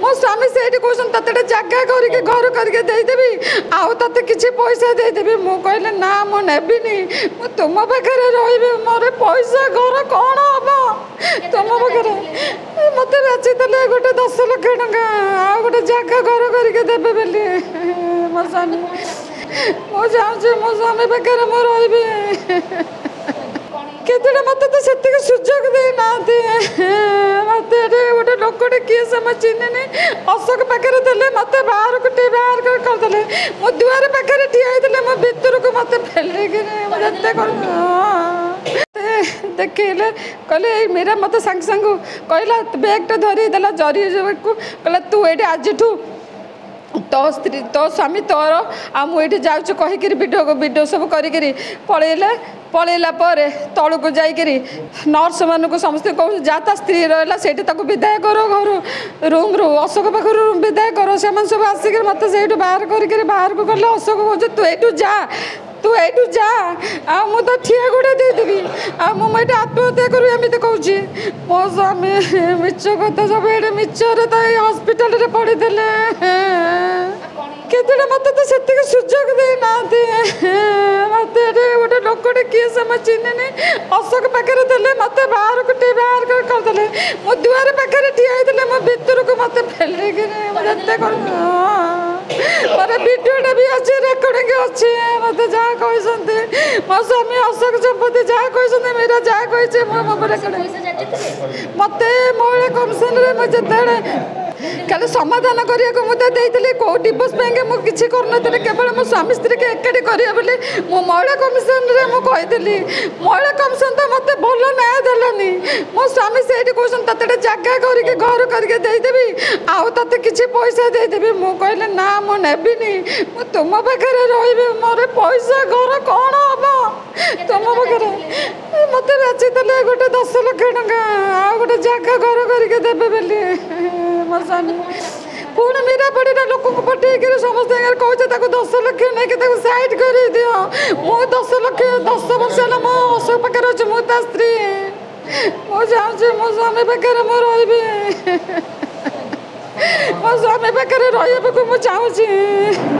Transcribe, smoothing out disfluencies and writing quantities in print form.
मो स्वामी से कहते तते जगह करके घर करके देदेवी आउ ते किसी पैसा देदेवी मु कहले ना मु नेबिनी मु तुम पाखे रही मोर पैसा घर कौन हम तुम पाखे मत बेची देले गोटे 10 लाख टका आ गोटे जगह घर करके देवे बोली मो स्वामी मु जाऊँ मो स्वामी पाखे मु रही केतटा मत तो से सुजोग देना मत गोटे लोकटे किए से मैं चिन्हनी अशोक पाखे देले मत बाहर को बाहर करदे मो दुआर पाखे ठिया मो भितर को मत फेल देखले कहले मेरा मत सांग सांग कहला बैगटा धरी देला जरी को कहला तू ये आज तो स्त्री तो स्वामी तोर आ मुझे जाऊँ कहीकि वीडियो सब करी पलैला तलू को जाकरी नर्स मानक समस्त कह जा स्त्री रहा से विदाय कर घर रूम रू अशोक पाखर विदाय कर से सब आसिक मत से बाहर बाहर को गले अशोक कह तू यू जा तू यू जा आ मु तो ठिया गोटे देदेवी आ मुझे आत्महत्या करू एमती कहूँ मो स्वामी मिछ कथा सब ये मिछरे तो हस्पिटाल पड़ीदे केतटा मत तो से सुजोग देना मत गोटे लोकटे किए से मैं चिन्हनी अशोक पाखे देले मत बाहर को बाहर करदे मो दुआर पाखे ठिया मो भितर को मत फेल मोर वीडियोटा भी अच्छे रेकर्डिंग अच्छे मत जहाँ कहते मो स्वामी अशोक संपत्ति जहाँ कहते मेरा जहाँ कही मत महिला कमिशन मुझे खाली समाधान करने मुझे कौ डिवोर्स मुझे किसी कर केवल मो स्वामी स्त्री के एकाठी करें बोली मो महिला कमिशन मुझे महिला कमिशन तो मत भल न्याय देलानी मो स्वामी से कहते तते जगह करके घर करके देदेवी आउ ते किसी पैसा देदेवी मु कहले ना मु नेबिनी मु तुम पाखे रही मोर पैसा घर कौन हम तुम पाखे मत बेची देले गोटे 10 लाख टका आ गोटे जगह घर करके देवे बोली मोर स्वामी पुणी मीरा पड़ी लोक पटेक समस्त कहते 10 लाख नहीं साइड कर दियो मु 10 लाख 10 वर्ष है मो अशोक पाखे अच्छे मु स्त्री मु जाऊँ मो स्वामी पाखे मु रही मो स्वामी पाखे रही मुझे चाहूँ